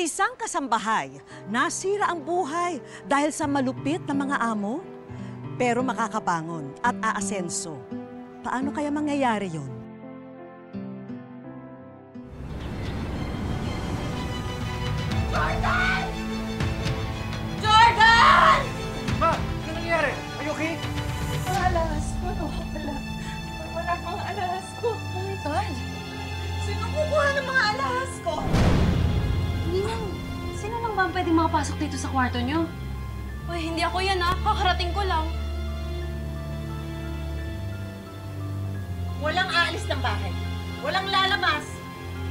Isang kasambahay, nasira ang buhay dahil sa malupit na mga amo, pero makakabangon at aasenso. Paano kaya mangyayari yun? Jordan! Jordan! Ma! Ano nangyari? Are you okay? Mga alahas ko, nawawala. Wala mga alahas ko. Oh my God! Sino kukuha ng mga alahas ko? Ninang, sino lang ba ang pwedeng makapasok dito sa kwarto niyo? Uy, hindi ako yan kakarating ko lang. Walang aalis ng bahay. Walang lalabas.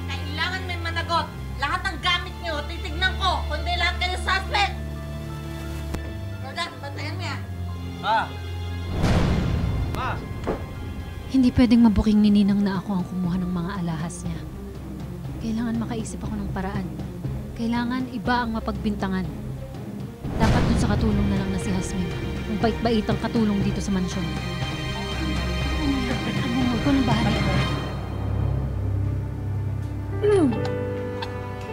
Kailangan may managot. Lahat ng gamit niyo, titignan ko. Kundi lahat kayo suspect. Jordan, bantayan mo yan. Ma! Ma! Hindi pwedeng mabuking ni Ninang na ako ang kumuha ng mga alahas niya. Kailangan makaisip ako ng paraan. Kailangan iba ang mapagbintangan. Dapat dun sa katulong na lang na si Jasmine. Ang bait-baitang katulong dito sa mansyon. Huwag ko nang bahala.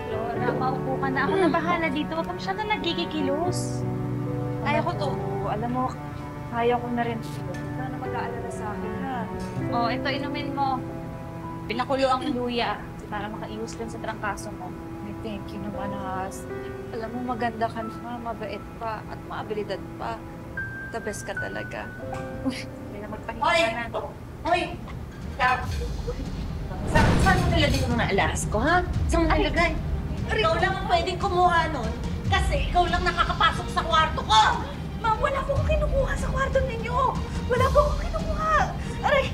Laura, maupo ka na. Ako na bahala dito. Huwag ka masyadong nagkikikilos. Kaya ko to. Alam mo, kaya ko na rin. Wala na mag-aalala sa akin, ha? Oh, ito, inumin mo. Pinakulo ang luya para makaiwas din sa trangkaso mo. Ay, thank you naman, Has. Alam mo, maganda ka na, mabait pa, at maabilidad pa. The best ka talaga. Hindi na magpahinga Hoy! ka na. Hoy! Ikaw! Saan mo nilagay yung mga alahas ko, ha? Saan mo nilagay? Ikaw lang ang pwedeng kumuha nun kasi ikaw lang nakakapasok sa kwarto ko! Ma'am, wala po akong kinukuha sa kwarto ninyo! Wala po akong kinukuha! Aray!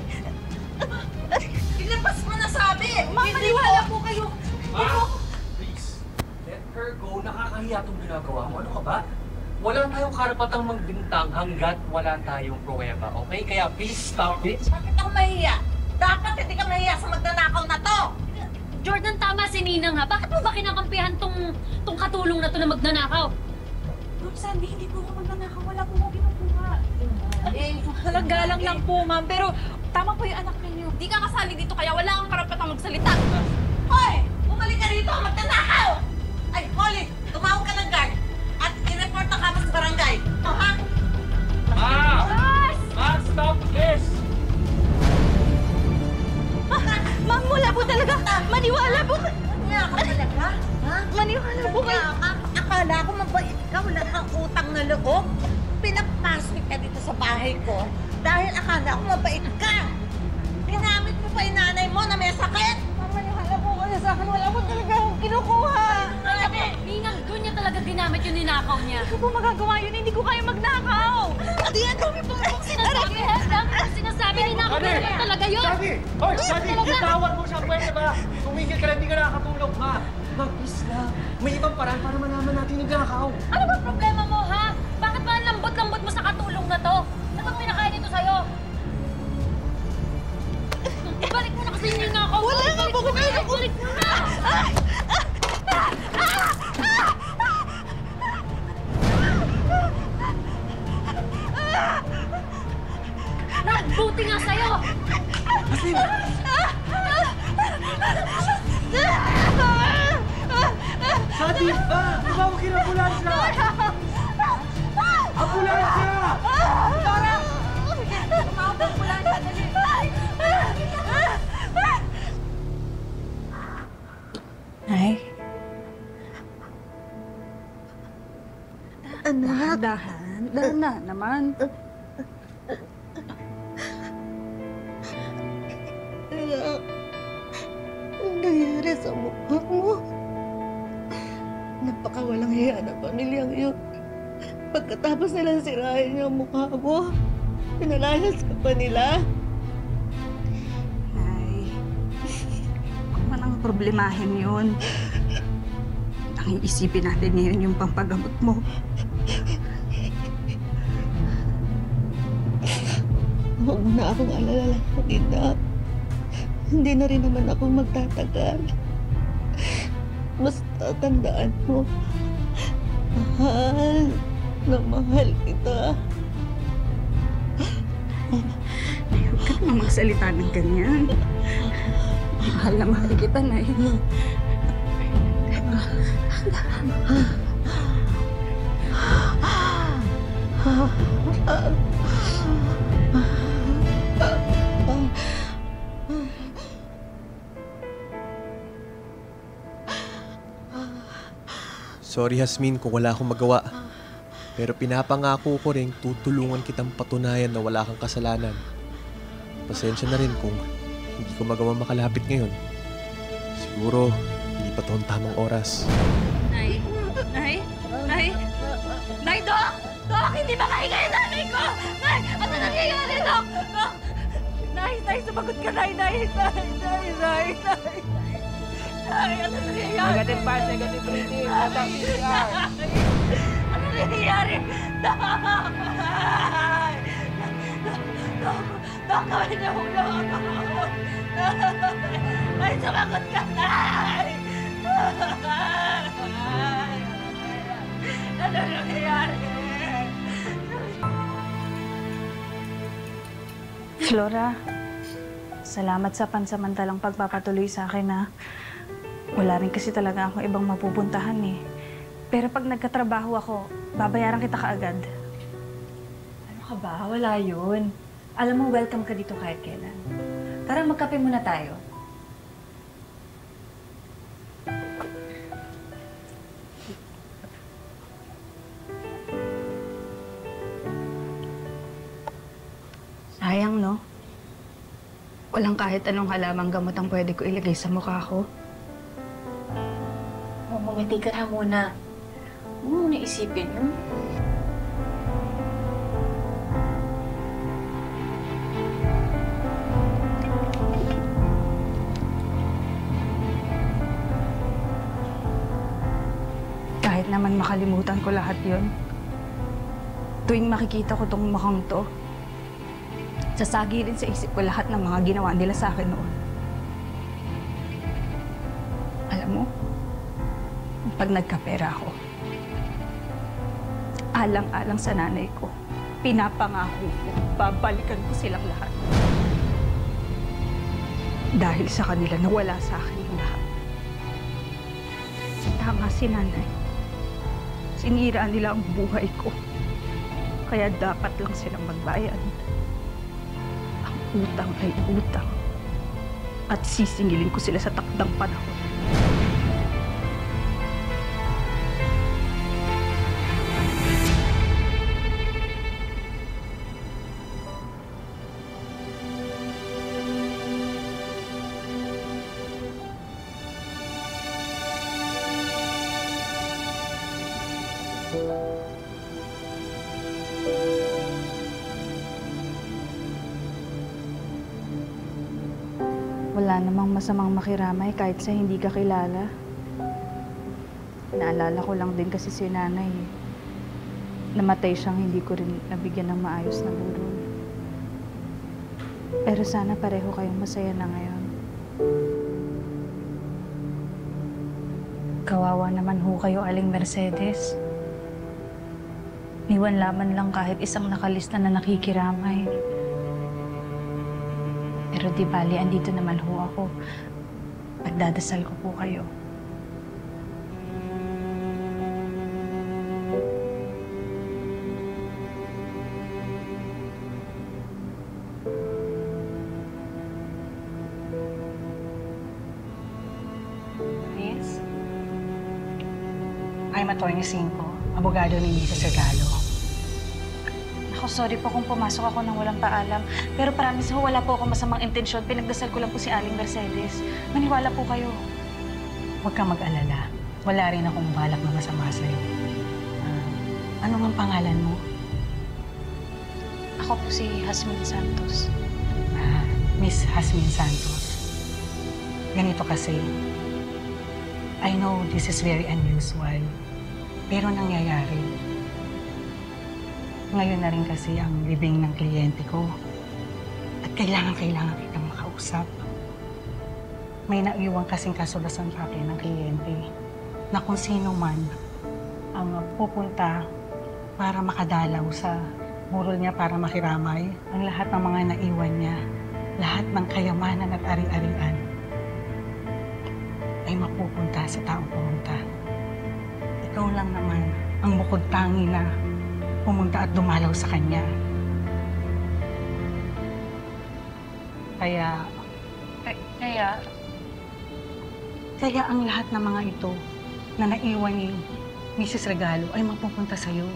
Aray! Ilabas mo na sabi! Ma'am, maniwala po kayo! Ma! Please, let her go. Nakakahiya itong ginagawa mo. Ano ka ba? Wala tayong karapatang magbintang hanggat wala tayong pruweba, okay? Kaya please stop it. Bakit ako mahiya? Dapat hindi ka mahiya sa magnanakaw na to! Jordan, tama si Ninang ha. Bakit mo ba kinakampihan tong katulong na to na magnanakaw? Ma'am Sandy, hindi po ako magnanakaw. Wala po ako kinukuha. Eh, Walang galang lang po, ma'am. Pero tama po yung anak ninyo. Di ka kasali dito kaya wala kang karapatang magsalita. Hoy! Bumalik ka rito! Magnanakaw! Ay, Molly! Tumawag ka ng guard! At i-report ang kamo sa barangay! Ito, ha? Ma! Ma, stop this! Ma'am, wala po talaga! Maniwala po! Maniwala ka talaga? Ha? Maniwala po kayo! Akala ko mabait ka. Wala kang utang na loob. Pinapasok ka dito sa bahay ko dahil akala ko mabait ka. Ginamit mo pa yung nanay mo na may sakit. Ma'am, maniwala po kayo sa akin. Wala po talaga akong kinukuha. Ninang, doon niya talaga ginamit yung ninakaw niya. Hindi ko po magagawa yun. Hindi ko kayo magnakaw. Adi, ang dami po. Sinasabi, dami ang sinasabi, ninakaw niya talaga yun. Sabi! Hoy, Sabi! Bitawan mo siya, pwede ba? Tumigil ka lang, hindi ka nakakatulog, ma. Ma, please lang. May ibang paraan para malaman natin yung nakaw. Ano ba problema mo, ha? Bakit ba ang lambot-lambot mo sa katulong na to? Ano bang pinakain ito sa'yo? Ibalik mo na kasi yung ninakaw. Wala nga po ko kayo. Ibalik mo na! Buti nga sa'yo! Sabi! Tumawag ka ng ambulansya! Ambulansya! Ay, Anak. dahan. Dahan naman. Anak. Ang nangyari sa mukha mo. Napakawalang hiya na pamilyang yun. Pagkatapos nilang sirahin yung mukha mo, pinalayas ka pa nila. Ay, kung man ang problemahin yun, ang iisipin natin ngayon yung pampagamot mo. Huwag mo na akong alalahanin na. Hindi na rin naman ako magtatagal. Basta tandaan mo, mahal na mahal kita. Ay, huwag ka naman magsalita ng ganyan. Mahal na mahal kita, Nay. Sorry Hasmin kung wala akong magawa. Pero pinapangako ko rin tutulungan kitang patunayan na wala kang kasalanan. Pasensya na rin kung hindi ko magawa makalapit ngayon. Siguro, hindi pa to ang tamang oras. Nay! Nay! Nay! Nay, Doc! Doc! Hindi ba kaingay ang nanay ko? Nay! Ano nangyayari, Doc? Doc! Nay! Nay! Sumagot ka, Nay! Nay! Nay! Nay! Nay! Nay! Nay! Ano nangyayari? Negative pass, negative reading. Contact CPR. Ano nangyayari? Doc! Nay! Doc! Doc! Kawin niyo mo na ako! Nay! Sumagot ka, Nay! Ano nangyayari? Flora, salamat sa pansamantalang pagpapatuloy sa akin, ha. Wala rin kasi talaga akong ibang mapupuntahan, eh. Pero pag nagkatrabaho ako, babayaran kita kaagad. Ano ka ba? Wala yun. Alam mo, welcome ka dito kahit kailan. Tara, magkape muna tayo. Sayang, no? Walang kahit anong halamang gamot ang pwede ko ilagay sa mukha ko. Mamangiti ka na muna. Huwag mo muna isipin yun. Kahit naman makalimutan ko lahat yon, tuwing makikita ko tong mukhang to, sasagi rin sa isip ko lahat ng mga ginawa nila sa akin noon. Alam mo, pag nagkapera ako, alang-alang sa nanay ko, pinapangako ko, babalikan ko silang lahat. Dahil sa kanila nawala sa akin yung lahat. Tama si nanay. Sinira nila ang buhay ko. Kaya dapat lang silang magbayad. Ang utang ay utang. At sisingilin ko sila sa takdang panahon. Wala namang masamang makiramay kahit sa hindi ka kilala. Naalala ko lang din kasi si nanay. Namatay siyang hindi ko rin nabigyan ng maayos na burol. Pero sana pareho kayong masaya na ngayon. Kawawa naman ho kayo, Aling Mercedes. Niwan laman lang kahit isang nakalista na nakikiramay. Pero di bali, andito naman ho ako. Pagdadasal ko po kayo. Miss? I'm Atty. Cinco, abogado ni Mrs. Sergalo. Ako, sorry po kung pumasok ako nang walang paalam. Pero promise ho, wala po akong masamang intensyon. Pinagdasal ko lang po si Aling Mercedes. Maniwala po kayo. Huwag kang mag-alala. Wala rin akong balak na masama sa'yo. Ano ang pangalan mo? Ako po si Hasmin Santos. Miss Hasmin Santos. Ganito kasi. I know this is very unusual. Pero nangyayari. Ngayon na rin kasi ang libing ng kliyente ko. At kailangan kitang makausap. May naiwan kasing kasulasan sa akin ng kliyente na kung sino man ang pupunta para makadalaw sa burol niya para makiramay, ang lahat ng mga naiwan niya, lahat ng kayamanan at ari-arian ay mapupunta sa taong pumunta. ikaw lang naman ang bukod tangi na pumunta at dumalaw sa kanya. Kaya ang lahat ng mga ito na naiwan ni Mrs. Regalo ay mapupunta sa'yo.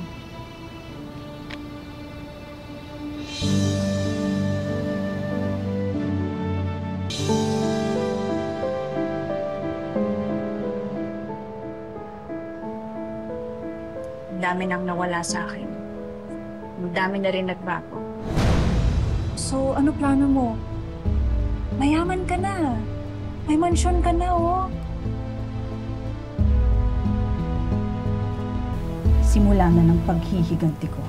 Ang dami nang nawala sa akin. Ang dami na rin nagbago. So, ano plano mo? Mayaman ka na. May mansyon ka na, oh. Simula na ng paghihiganti ko.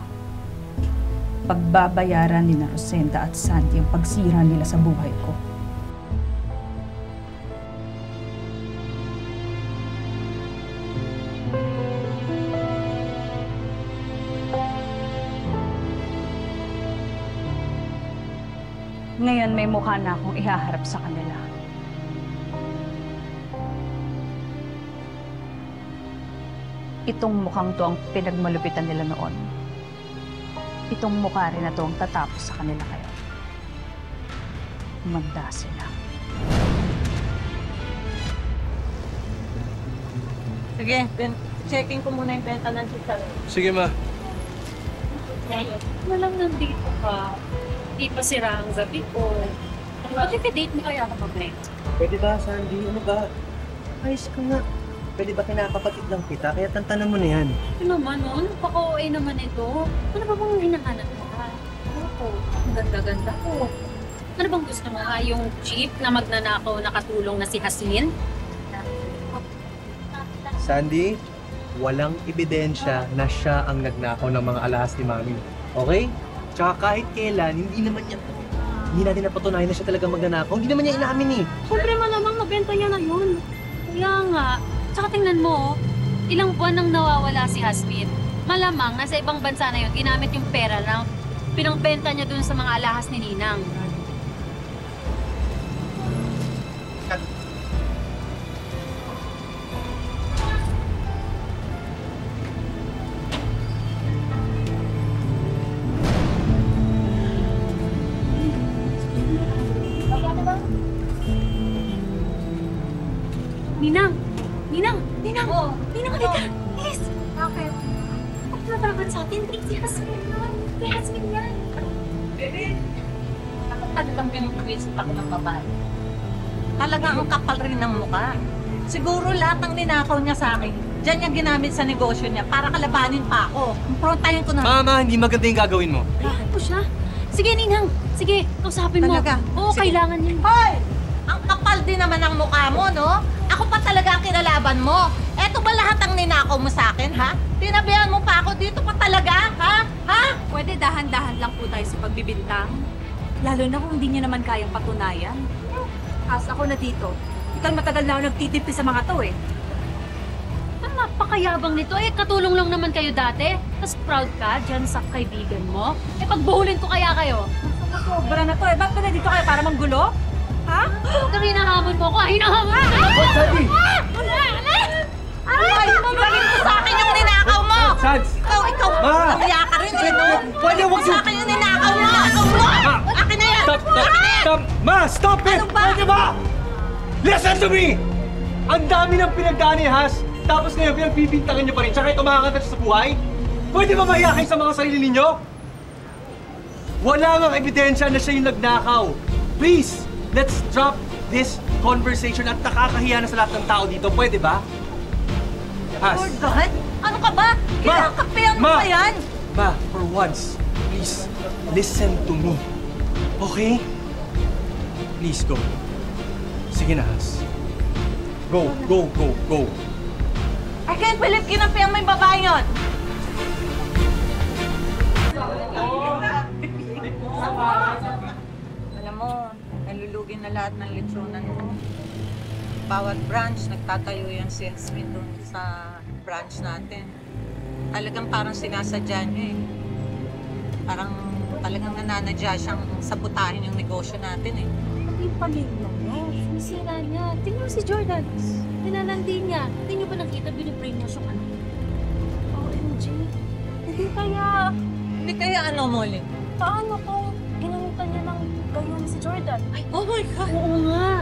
Pagbabayaran ni na Rosenda at Sandy ang pagsira nila sa buhay ko. Ngayon may mukha na akong ihaharap sa kanila. Itong mukhang to ang pinagmalupitan nila noon. Itong mukha rin na to ang tatapos sa kanila kayo. Magda sila. Sige, checking ko muna yung benta ng chichar. Sige, ma. Walang nandito ka. Di pa sira ang gabi ko. Bakit ka-date mo kaya ako mamaya? Pwede ba, Sandy? Ano ba? Ayos ka nga. Pwede ba kinakapatid lang kita? Kaya tantanan mo na yan. Ito naman, no? Napaka-OA naman ito. Ano ba bang hinahanap mo ha? Ano ko? Ang ganda-ganda ko. Ano bang gusto mo ha? Yung jeep na magnanakaw nakatulong na si Haslin? Sandy, walang ebidensya na siya ang nagnakaw ng mga alahas ni Mami. Okay? Tsaka kahit kailan, hindi natin napatunayan na siya talaga magnanakaw. Hindi naman niya inamin eh. Siyempre malamang mabenta niya na yun. Kaya nga. Tsaka tingnan mo, ilang buwan nang nawawala si Haslin. Malamang nasa ibang bansa na yun, ginamit yung pera na pinangbenta niya dun sa mga alahas ni Ninang. Ninang! Ninang! Ninang! Oh. Ninang, halika! Yes! Bakit? Huwag nataragan sa atin. Si Haslin yun. Si Haslin yan. Bebe! Ano kang pinupuwisit ako ng babae? Talaga ang kapal rin ng mukha. Siguro lahat ng ninakaw niya sa akin, diyan niya ginamit sa negosyo niya para kalabanin pa ako. Improntahin ko na. Mama, hindi maganda yung gagawin mo. Hayaan mo siya. Sige, Ninang. Sige, kausapin mo. Talaga? Oo, Sige. kailangan yun. Hoy! Ang kapal din naman ng mukha mo, no? Ako pa talaga ang kinalaban mo. Eto ba lahat ang ninakaw mo sa akin, ha? Tinabihan mo pa ako dito pa talaga, ha? Ha? Pwede dahan-dahan lang po tayo sa pagbibintang. Lalo na kung hindi niya naman kayang patunayan. As ako na dito. Ikaw matagal na ako nagtitimpi sa mga to eh. Ang napakayabang nito. Eh, katulong lang naman kayo dati. Tapos proud ka dyan sa kaibigan mo. Eh, pagbuhulin ko kaya kayo. Sobra na to eh. Ba't ba nandito kayo para manggulo? Ha? Kung hinahamon mo ko, hinahamon mo! Sandy! Ay! Ibalik mo sa akin yung ninakaw mo! Sands! Ikaw, Ma! namiya ka rin eh, no? Pwede wag Sa akin yung ninakaw mo! Akin na yan! Stop! Ma! Stop it! Ano ba? Pwede ba? Listen to me! Ang dami ng pinagdaan ni Has, tapos ngayon pinagpipintangan niyo pa rin, tsaka ito makakanta sa buhay? Pwede ba mahiya kayo sa mga sarili ninyo? Wala ngang ebidensya na siya yung nagnakaw. Please, let's drop this conversation at nakakahiya na sa lahat ng tao dito. Pwede ba? Has. Lord God, ano ka ba? Kinakapihan mo ba yan? Ma, for once, please, listen to me. Okay? Please, go. Sige na, Has. Go, go, go, go. I can't believe kinampihan mo yung babae yun! Alam mo, nalulugi na lahat ng lechonan mo. Bawat branch, nagtatayo yan si Yasmin doon sa branch natin. Talagang parang sinasadya niya eh. Parang talagang nananadya siyang sabutahin yung negosyo natin eh. Yung pamilya niya, sinisira niya. Tingnan mo si Jordan. Tinalandi niya. Hindi niyo ba nakita binibrainwash yung anak? Jenny, hindi kaya ano, Molly? Paano kung ginamitan niya ng gayon si Jordan? Ay, oh my God! Oo nga.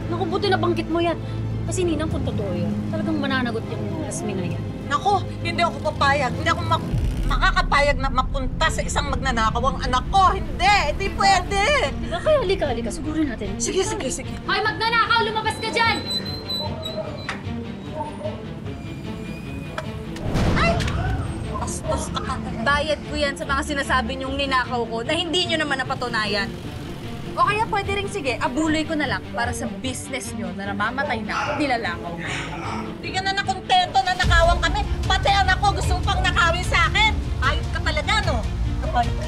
Naku, buti nabanggit mo yan. Kasi Ninang, kung totoo yun, talagang mananagot yung Jasmine na yan. Naku, hindi ako papayag. Hindi ako makakapayag na mapunta sa isang magnanakaw ang anak ko. Hindi pwede. Diba? Kaya halika. Sugurin natin. Sige. Hoy, magnanakaw! Lumabas ka dyan! Bastos ka. Bayad ko yan sa mga sinasabi niyong ninakaw ko na hindi niyo naman napatunayan. O kaya pwede rin, sige, abuloy ko na lang para sa business niyo na namamatay na, nilalakaw na. Hindi ka na nakontento na nakawang kami. Pati anak ko gusto pang nakawin sa akin. Ayot ka talaga, no? Ano po yan?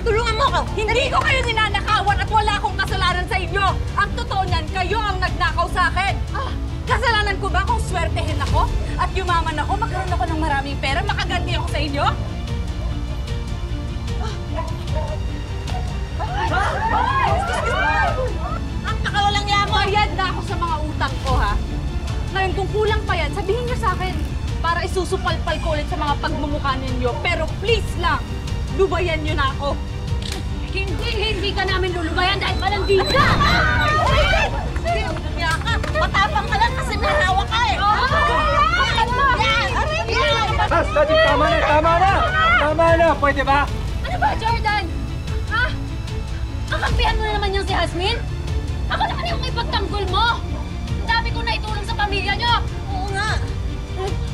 Tulungan mo ako. Hindi ko kayo ninanakawan at wala akong kasalanan sa inyo. Ang totoo niyan, kayo ang nagnakaw sa akin. Kasalanan ko ba kung swertehin ako at yumaman ako, magkaroon ako ng maraming pera, makaganti ako sa inyo? Ang nakawalang yamo! Bayad na ako sa mga utang ko, ha? Ngayon, kung kulang pa yan, sabihin niyo sa akin para isusupalpal ko ulit sa mga pagmumukha ninyo. Pero please lang, lubayan niyo na ako. Hindi ka namin lulubayan dahil malandi ka! Matapang ka lang kasi may hawak ka eh! Daddy, tama na! Pwede ba? Ano ba, Jordan? Ha? Kakampihan mo na naman yung si Jasmine? Ako naman yung ipagtanggol mo! Ang dami ko na itulong sa pamilya nyo! Oo nga!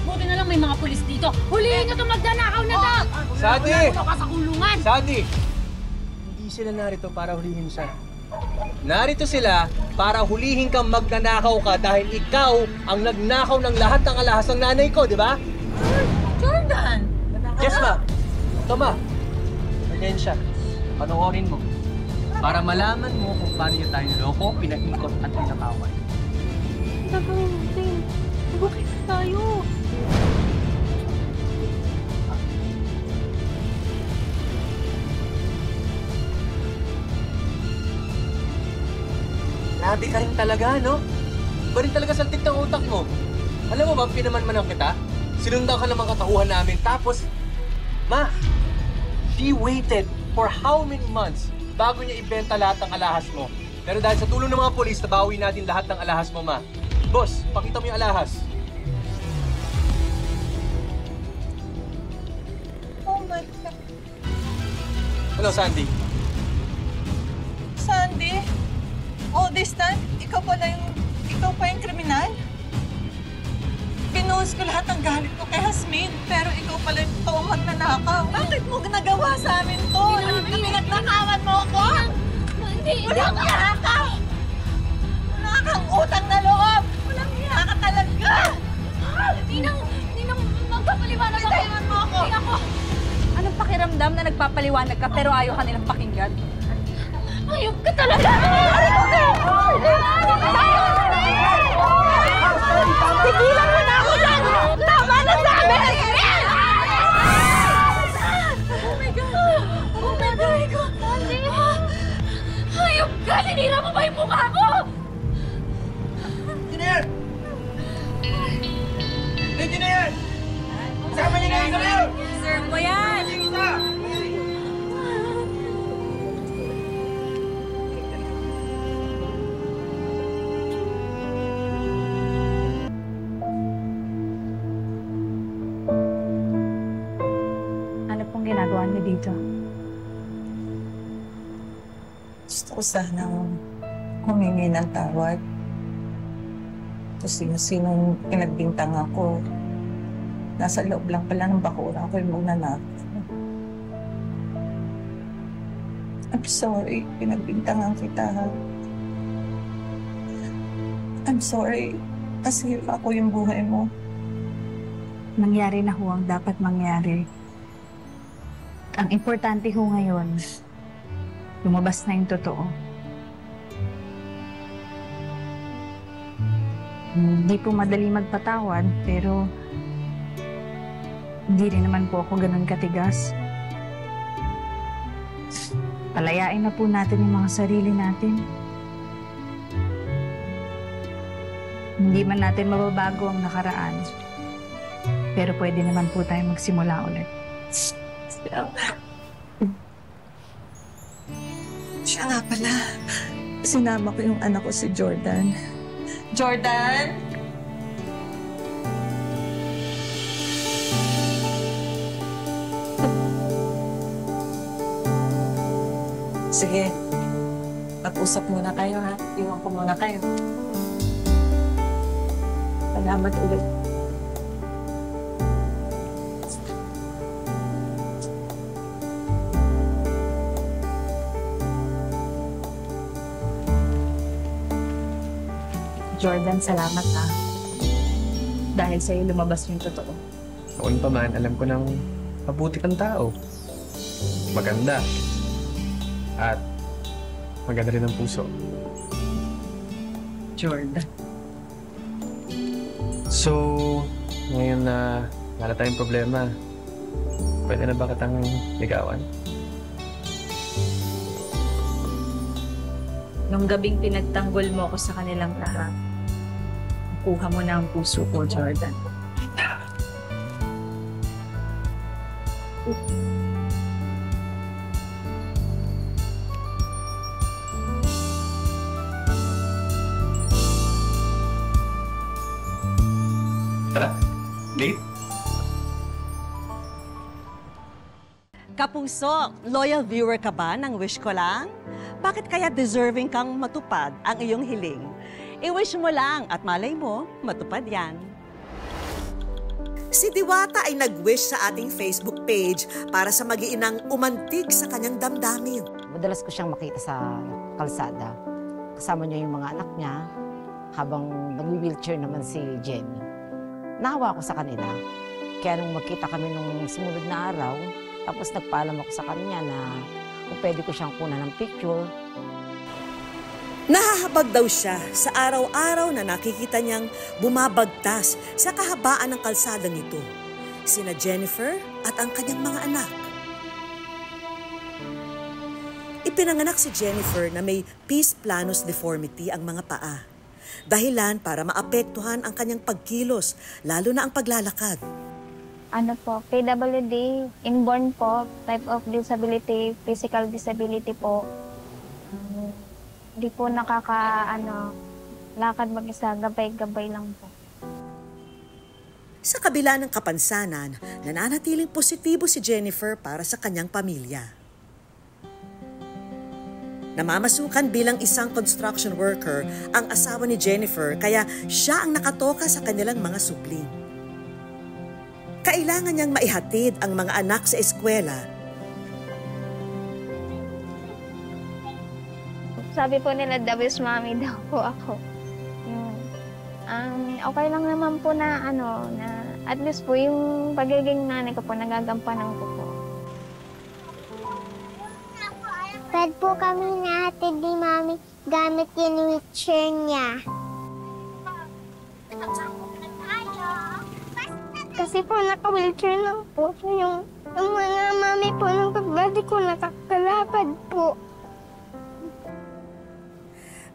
Buti na lang may mga pulis dito. Hulihin nyo itong magnanakaw na to! Sadi! Wala ka sa kulungan! Sadi! Hindi sila narito para hulihin siya. Narito sila para hulihin kang magnanakaw ka dahil ikaw ang nagnakaw ng lahat ng alahas ng nanay ko, di ba? Jordan! Yes, ma. Ito, ma. Ganyan siya. Panoorin mo. Para malaman mo kung paano niya tayo niloko, pinag-ikot at pinakawan. Gagawin natin. Bakit tayo? Grabe ka rin talaga, no? Iba rin talaga sa ng utak mo. Alam mo ba, pinamanmanan kita? Sinundan ka ng mga katauhan namin. Tapos, ma, she waited for how many months bago niya ibenta lahat ng alahas mo. Pero dahil sa tulong ng mga polis, nabawi natin lahat ng alahas mo, ma. Boss, pakita mo yung alahas. Oh my God. Ano, Sandy? Sandy? All this time, ikaw pa yung kriminal? Pinuhos ko lahat ng galit ko kay Jasmine, pero ikaw pala yung toong magnanakaw. Bakit mo ginagawa sa amin to? Pinagnakawan mo ako? Hindi! Walang hiya ka! Wala kang utang na loob! Walang hiya ka talaga! Ninang, magpapaliwanag ako! Itayan mo ako! Hindi ako! Anong pakiramdam na nagpapaliwanag ka pero ayaw ka nilang pakinggan? Ayok ka talaga! Tigilan mo na ako dyan! Tama na sa amin! Oh my God! Oh my God! Ayok ka! Sinira mo ba yung mukha ko? Engineer! Engineer! Sama niyo na yung engineer! Serve mo yan! Ano pong ginagawa niyo dito? Gusto ko sana humingi ng tawad. Kung sino-sinong pinagbintangan ko. Nasa loob lang pala ng bakura ko yung magnanakaw. I'm sorry, pinagbintangan kita. I'm sorry, kasi ako yung buhay mo. Nangyari na ho ang dapat mangyari. Ang importante ho ngayon, lumabas na yung totoo. Hindi po madali magpatawad, pero hindi rin naman po ako ganun katigas. Palayain na po natin yung mga sarili natin. Hindi man natin mababago ang nakaraan. Pero pwede naman po tayo magsimula ulit. Siya nga pala. Sinama ko yung anak ko si Jordan. Jordan? Sige. Mag-usap muna kayo, ha? Iwan ko muna kayo. Salamat ulit. Jordan, salamat ha. Dahil sa'yo lumabas yung totoo. Noon pa man, alam ko nang mabuti kang tao. Maganda. At maganda rin ang puso. Jordan. So, ngayon na wala tayong problema, pwede na ba kitang ligawan? Nung gabing pinagtanggol mo ako sa kanilang lahat, kuha mo na ang puso ko, Jordan. Tara, date? Kapuso, loyal viewer ka ba ng Wish Ko Lang? Bakit kaya deserving kang matupad ang iyong hiling? I-wish mo lang at malay mo, matupad yan. Si Diwata ay nag-wish sa ating Facebook page para sa mag-iinang umantig sa kanyang damdamin. Madalas ko siyang makita sa kalsada. Kasama niya yung mga anak niya habang nag-wheelchair naman si Jenny. Nahawa ako sa kanila. Kaya nung magkita kami nung sumunod na araw, tapos nagpaalam ako sa kanya na kung pwede ko siyang kunan ng picture. Nahahabag daw siya sa araw-araw na nakikita niyang bumabagtas sa kahabaan ng kalsada nito. Sina Jennifer at ang kanyang mga anak. Ipinanganak si Jennifer na may pes planus deformity ang mga paa. Dahilan para maapektuhan ang kanyang pagkilos, lalo na ang paglalakad. Ano po, PWD, inborn po, type of disability, physical disability po. Hindi po lakad mag-isa, gabay-gabay lang po. Sa kabila ng kapansanan, nananatiling positibo si Jennifer para sa kanyang pamilya. Namamasukan bilang isang construction worker ang asawa ni Jennifer kaya siya ang nakatoka sa kanilang mga supling. Kailangan niyang maihatid ang mga anak sa eskwela. Sabi po nila, the best mommy daw po ako. Okay lang naman po na at least po yung pagiging nanay ko po, nagagampanan ko po. Pwede po kami nahatid ni Mami gamit yung wheelchair niya. Kasi po naka-wheelchair lang po. Yung mga mami po ng pagbati ko nakakalapad po.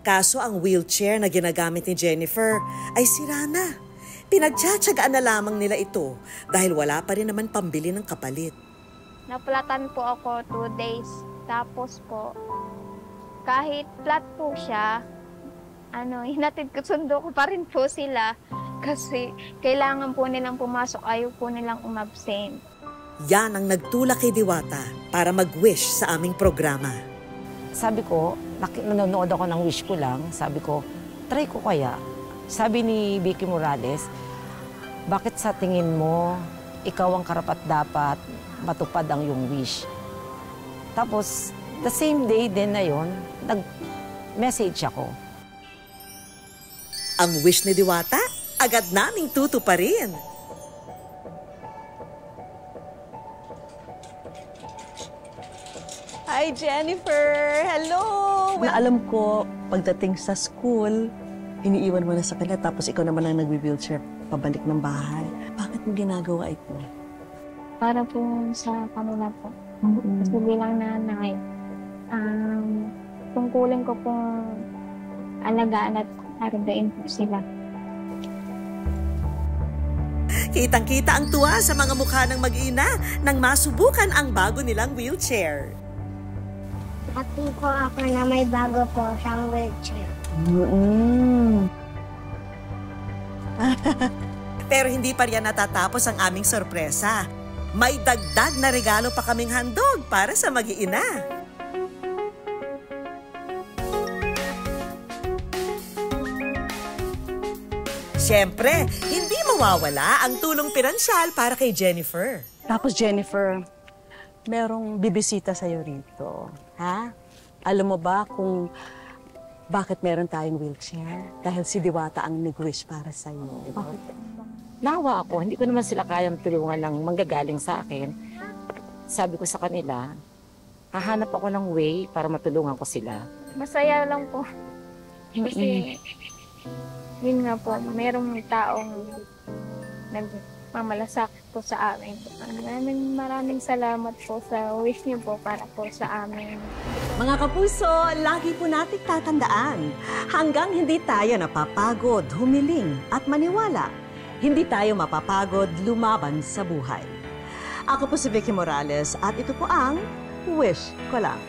Kaso ang wheelchair na ginagamit ni Jennifer ay sira na. Pinagtsatsagaan na lamang nila ito dahil wala pa rin naman pambili ng kapalit. Naplatan po ako 2 days. Tapos po, kahit flat po siya, hinatid ko, sundo ko pa rin po sila. Kasi kailangan po nilang pumasok, ayaw po nilang umabsent. Yan ang nagtulak kay Diwata para mag-wish sa aming programa. Sabi ko, nanonood ako ng Wish Ko Lang, sabi ko, try ko kaya. Sabi ni Vicky Morales, bakit sa tingin mo, ikaw ang karapat-dapat matupad ang iyong wish? Tapos, the same day din na yun, nag-message ako. Ang wish ni Diwata, agad naming tutuparin. Hi, Jennifer! Hello! Na alam ko, pagdating sa school, iniiwan mo na sa kanila, tapos ikaw naman ang nag-wheelchair pabalik ng bahay. Bakit mo ginagawa ito? Para po sa kanila po. Kasi bilang nanay, tungkulin ko pong alagaan at hargain po sila. Kitang-kita ang tuwa sa mga mukha ng mag-ina nang masubukan ang bago nilang wheelchair. Happy po ako na may bago po siyang wheelchair. Pero hindi pa riyan natatapos ang aming sorpresa. May dagdag na regalo pa kaming handog para sa mag-iina. Siyempre, hindi mawawala ang tulong pinansyal para kay Jennifer. Tapos Jennifer, merong bibisita sa'yo rito. Ha? Alam mo ba kung bakit meron tayong wheelchair? Dahil si Diwata ang nag-wish para sa'yo. Nawa ako, hindi ko naman sila kayang tulungan ng manggagaling sa akin. Sabi ko sa kanila, hahanap ako ng way para matulungan ko sila. Masaya lang po. Kasi, yun nga po, merong taong nagmamalasakit po sa amin. Maraming salamat po sa wish niyo po para po sa amin. Mga kapuso, lagi po nating tatandaan, hanggang hindi tayo napapagod, humiling at maniwala, hindi tayo mapapagod lumaban sa buhay. Ako po si Vicky Morales at ito po ang Wish Ko Lang.